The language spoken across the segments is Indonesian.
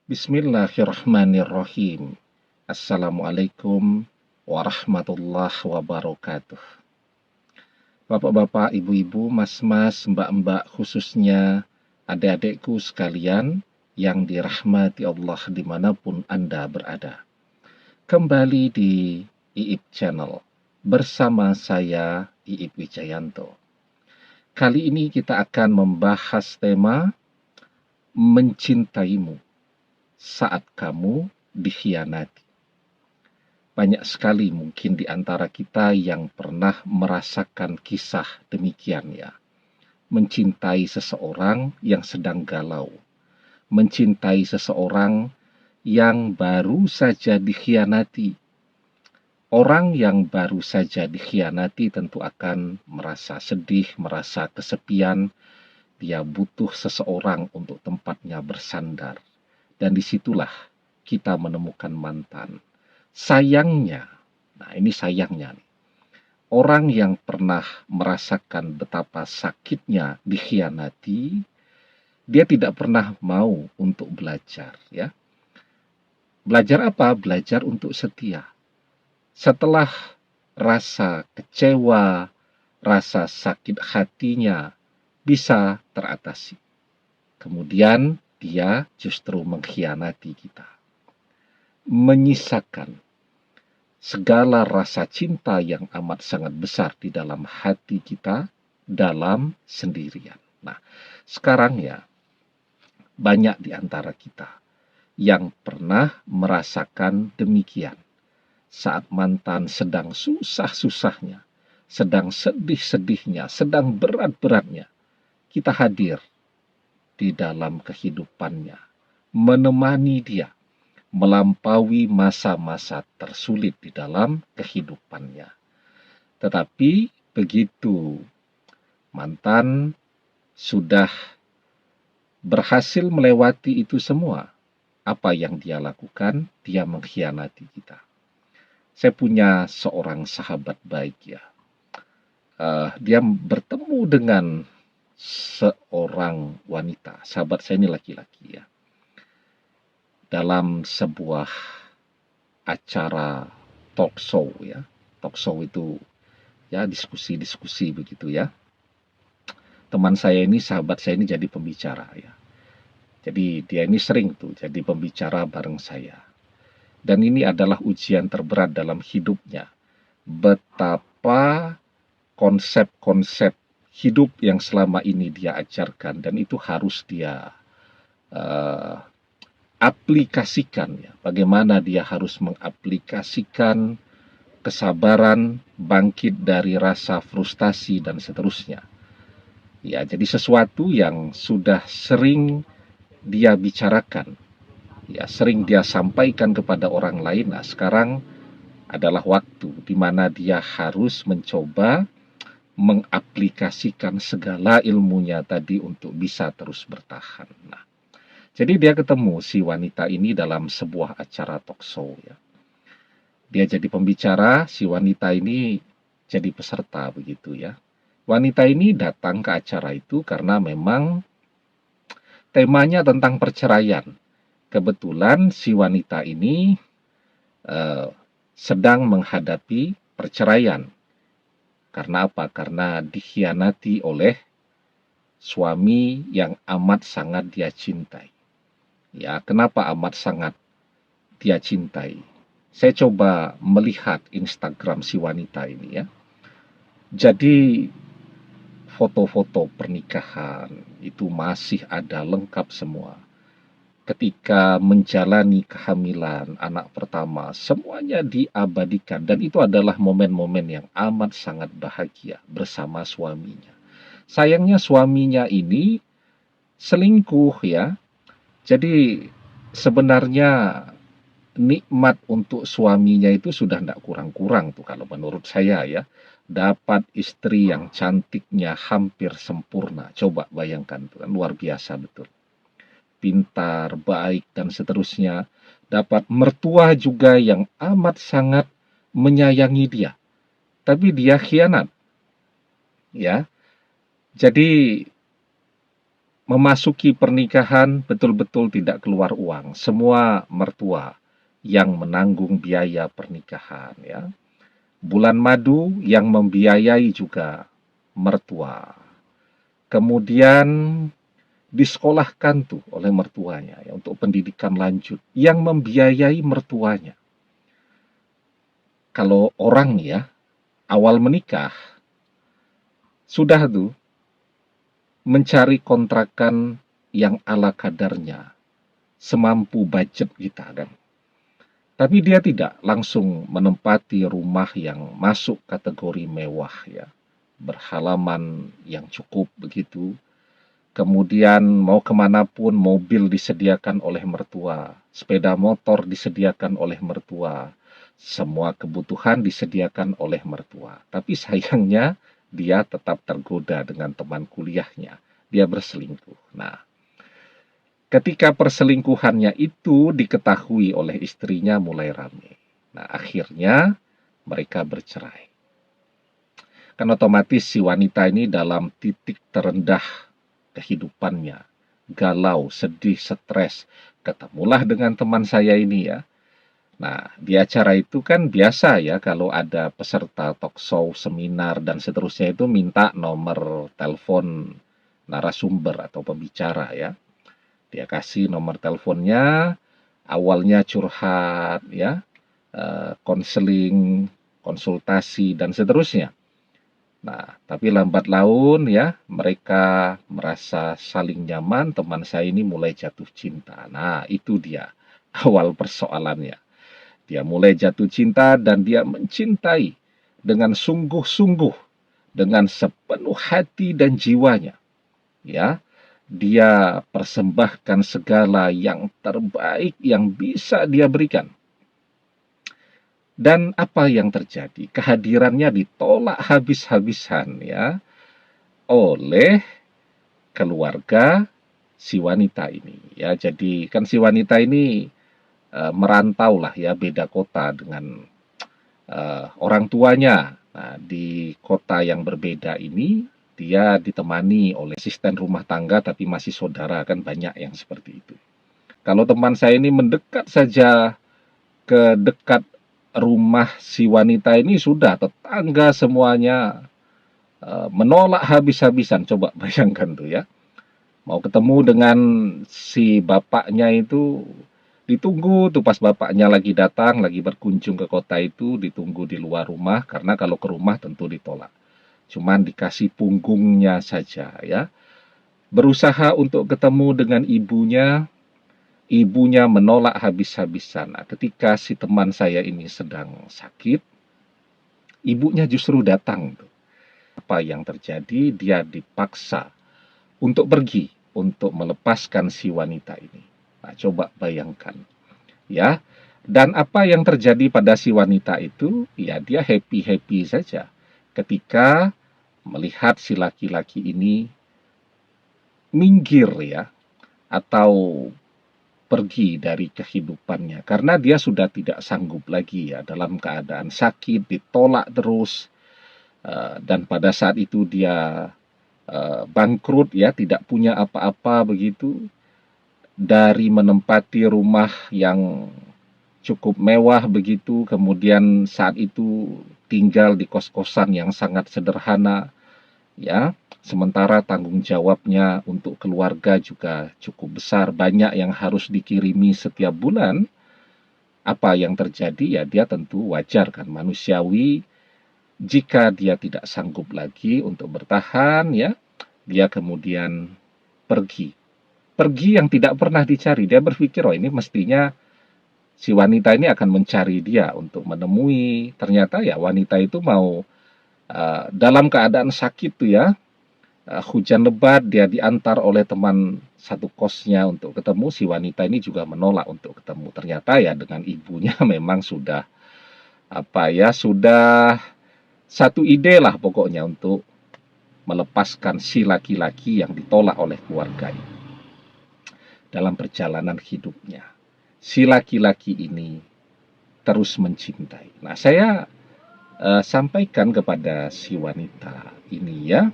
Bismillahirrahmanirrahim. Assalamualaikum warahmatullahi wabarakatuh. Bapak-bapak, ibu-ibu, mas-mas, mbak-mbak, khususnya adik-adikku sekalian yang dirahmati Allah dimanapun Anda berada. Kembali di Iip Channel bersama saya Iip Wijayanto. Kali ini kita akan membahas tema mencintaimu saat kamu dikhianati. Banyak sekali mungkin di antara kita yang pernah merasakan kisah demikian ya. Mencintai seseorang yang sedang galau. Mencintai seseorang yang baru saja dikhianati. Orang yang baru saja dikhianati tentu akan merasa sedih, merasa kesepian. Dia butuh seseorang untuk tempatnya bersandar. Dan disitulah kita menemukan mantan. Sayangnya, nah ini sayangnya nih, orang yang pernah merasakan betapa sakitnya dikhianati, dia tidak pernah mau untuk belajar ya. Belajar apa? Belajar untuk setia. Setelah rasa kecewa, rasa sakit hatinya bisa teratasi. Kemudian dia justru mengkhianati kita. Menyisakan segala rasa cinta yang amat sangat besar di dalam hati kita dalam sendirian. Nah, sekarang ya, banyak di antara kita yang pernah merasakan demikian. Saat mantan sedang susah-susahnya, sedang sedih-sedihnya, sedang berat-beratnya, kita hadir di dalam kehidupannya, menemani dia melampaui masa-masa tersulit di dalam kehidupannya. Tetapi begitu mantan sudah berhasil melewati itu semua, apa yang dia lakukan? Dia mengkhianati kita. Saya punya seorang sahabat baik ya. Dia bertemu dengan seorang wanita. Sahabat saya ini laki-laki ya. Dalam sebuah acara talk show ya. Talk show itu ya diskusi-diskusi begitu ya. Teman saya ini, sahabat saya ini jadi pembicara ya. Jadi dia ini sering tuh jadi pembicara bareng saya. Dan ini adalah ujian terberat dalam hidupnya. Betapa konsep-konsep hidup yang selama ini dia ajarkan dan itu harus dia aplikasikan ya. Bagaimana dia harus mengaplikasikan kesabaran, bangkit dari rasa frustasi dan seterusnya. Ya, jadi sesuatu yang sudah sering dia bicarakan, ya sering dia sampaikan kepada orang lain. Nah, sekarang adalah waktu di mana dia harus mencoba mengaplikasikan segala ilmunya tadi untuk bisa terus bertahan. Nah, jadi dia ketemu si wanita ini dalam sebuah acara talk show ya. Dia jadi pembicara, si wanita ini jadi peserta begitu ya. Wanita ini datang ke acara itu karena memang temanya tentang perceraian. Kebetulan si wanita ini sedang menghadapi perceraian. Karena apa? Karena dikhianati oleh suami yang amat sangat dia cintai. Ya, kenapa amat sangat dia cintai? Saya coba melihat Instagram si wanita ini ya. Jadi foto-foto pernikahan itu masih ada lengkap semua. Ketika menjalani kehamilan anak pertama, semuanya diabadikan. Dan itu adalah momen-momen yang amat sangat bahagia bersama suaminya. Sayangnya suaminya ini selingkuh ya. Jadi sebenarnya nikmat untuk suaminya itu sudah tidak kurang-kurang tuh kalau menurut saya ya. Dapat istri yang cantiknya hampir sempurna. Coba bayangkan tuh kan, luar biasa betul. Pintar, baik, dan seterusnya. Dapat mertua juga yang amat sangat menyayangi dia. Tapi dia khianat. Ya. Jadi memasuki pernikahan betul-betul tidak keluar uang. Semua mertua yang menanggung biaya pernikahan ya. Bulan madu yang membiayai juga mertua. Kemudian disekolahkan tuh oleh mertuanya ya untuk pendidikan lanjut yang membiayai mertuanya. Kalau orang ya awal menikah sudah tuh mencari kontrakan yang ala kadarnya, semampu budget kita kan. Tapi dia tidak langsung menempati rumah yang masuk kategori mewah ya, berhalaman yang cukup begitu. Kemudian mau kemanapun mobil disediakan oleh mertua, sepeda motor disediakan oleh mertua, semua kebutuhan disediakan oleh mertua. Tapi sayangnya dia tetap tergoda dengan teman kuliahnya. Dia berselingkuh. Nah, ketika perselingkuhannya itu diketahui oleh istrinya mulai rame. Nah, akhirnya mereka bercerai. Kan otomatis si wanita ini dalam titik terendah kehidupannya. Galau, sedih, stres. Ketemulah dengan teman saya ini ya. Nah, di acara itu kan biasa ya kalau ada peserta talk show, seminar, dan seterusnya itu minta nomor telepon narasumber atau pembicara ya. Dia kasih nomor teleponnya, awalnya curhat ya, konseling, konsultasi, dan seterusnya. Nah, tapi lambat laun ya, mereka merasa saling nyaman, teman saya ini mulai jatuh cinta. Nah, itu dia awal persoalannya. Dia mulai jatuh cinta dan dia mencintai dengan sungguh-sungguh, dengan sepenuh hati dan jiwanya. Ya, dia persembahkan segala yang terbaik yang bisa dia berikan. Dan apa yang terjadi? Kehadirannya ditolak habis-habisan ya oleh keluarga si wanita ini ya. Jadi kan si wanita ini merantau lah ya, beda kota dengan orang tuanya. Nah, di kota yang berbeda ini dia ditemani oleh asisten rumah tangga tapi masih saudara, kan banyak yang seperti itu. Kalau teman saya ini mendekat saja ke dekat rumah si wanita ini sudah tetangga semuanya menolak habis-habisan. Coba bayangkan tuh ya. Mau ketemu dengan si bapaknya itu ditunggu tuh pas bapaknya lagi datang, lagi berkunjung ke kota itu, ditunggu di luar rumah karena kalau ke rumah tentu ditolak. Cuman dikasih punggungnya saja ya. Berusaha untuk ketemu dengan ibunya, ibunya menolak habis-habisan. Nah, ketika si teman saya ini sedang sakit, ibunya justru datang. Apa yang terjadi? Dia dipaksa untuk pergi, untuk melepaskan si wanita ini. Nah, coba bayangkan. Ya, dan apa yang terjadi pada si wanita itu? Ya, dia happy-happy saja ketika melihat si laki-laki ini minggir ya, atau pergi dari kehidupannya karena dia sudah tidak sanggup lagi ya, dalam keadaan sakit, ditolak terus, dan pada saat itu dia bangkrut ya, tidak punya apa-apa begitu, dari menempati rumah yang cukup mewah begitu, kemudian saat itu tinggal di kos-kosan yang sangat sederhana ya, sementara tanggung jawabnya untuk keluarga juga cukup besar, banyak yang harus dikirimi setiap bulan. Apa yang terjadi ya, dia tentu wajar kan, manusiawi, jika dia tidak sanggup lagi untuk bertahan ya, dia kemudian pergi. Pergi yang tidak pernah dicari. Dia berpikir, oh ini mestinya si wanita ini akan mencari dia untuk menemui. Ternyata ya wanita itu mau dalam keadaan sakit tuh ya, hujan lebat, dia diantar oleh teman satu kosnya untuk ketemu. Si wanita ini juga menolak untuk ketemu. Ternyata ya dengan ibunya memang sudah apa ya, sudah satu ide lah pokoknya untuk melepaskan si laki-laki yang ditolak oleh keluarganya. Dalam perjalanan hidupnya, si laki-laki ini terus mencintai. Nah, saya sampaikan kepada si wanita ini ya,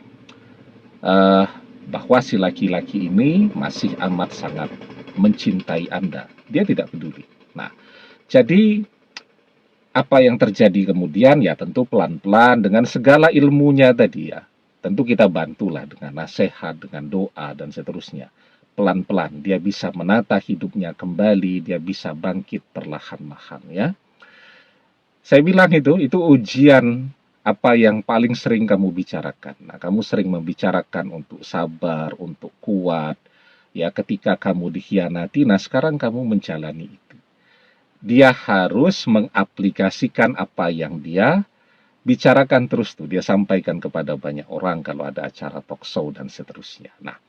bahwa si laki-laki ini masih amat sangat mencintai Anda. Dia tidak peduli. Nah, jadi apa yang terjadi kemudian ya tentu pelan-pelan dengan segala ilmunya tadi ya. Tentu kita bantulah dengan nasihat, dengan doa dan seterusnya. Pelan-pelan dia bisa menata hidupnya kembali, dia bisa bangkit perlahan-lahan ya. Saya bilang itu ujian apa yang paling sering kamu bicarakan. Nah, kamu sering membicarakan untuk sabar, untuk kuat. Ya, ketika kamu dikhianati, nah sekarang kamu menjalani itu. Dia harus mengaplikasikan apa yang dia bicarakan terus tuh. Dia sampaikan kepada banyak orang kalau ada acara talk show dan seterusnya. Nah,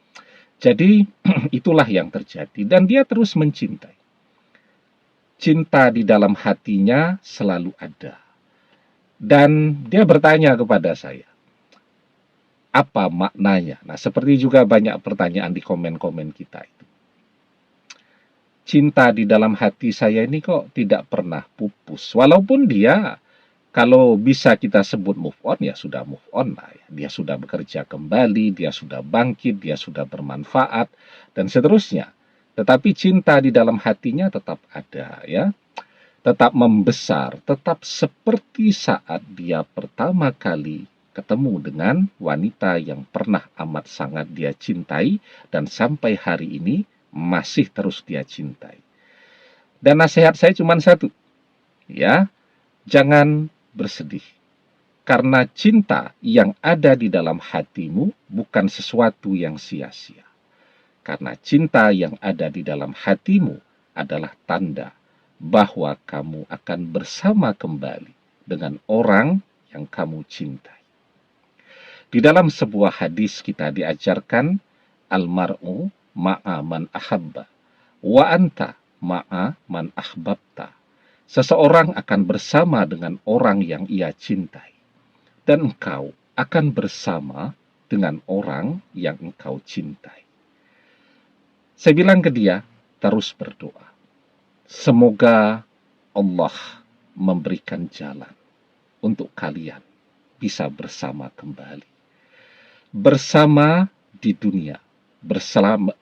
jadi itulah yang terjadi. Dan dia terus mencintai. Cinta di dalam hatinya selalu ada. Dan dia bertanya kepada saya, apa maknanya? Nah, seperti juga banyak pertanyaan di komen-komen kita itu. Cinta di dalam hati saya ini kok tidak pernah pupus. Walaupun dia, kalau bisa kita sebut move on, ya sudah move on lah. Ya. Dia sudah bekerja kembali, dia sudah bangkit, dia sudah bermanfaat, dan seterusnya. Tetapi cinta di dalam hatinya tetap ada, ya. Tetap membesar, tetap seperti saat dia pertama kali ketemu dengan wanita yang pernah amat sangat dia cintai dan sampai hari ini masih terus dia cintai. Dan nasihat saya cuma satu, ya, jangan bersedih. Karena cinta yang ada di dalam hatimu bukan sesuatu yang sia-sia. Karena cinta yang ada di dalam hatimu adalah tanda bahwa kamu akan bersama kembali dengan orang yang kamu cintai. Di dalam sebuah hadis kita diajarkan, almar'u ma'a man ahabba, wa anta ma'a man ahbabta. Seseorang akan bersama dengan orang yang ia cintai, dan engkau akan bersama dengan orang yang engkau cintai. Saya bilang ke dia, terus berdoa. Semoga Allah memberikan jalan untuk kalian bisa bersama kembali. Bersama di dunia, bersama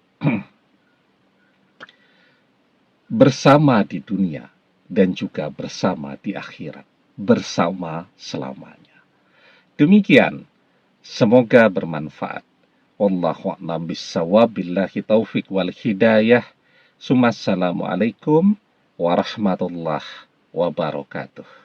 di dunia, dan juga bersama di akhirat, bersama selamanya. Demikian, semoga bermanfaat. Wallahu a'lam bishawab, billahi taufik wal hidayah. Assalamualaikum warahmatullahi wabarakatuh.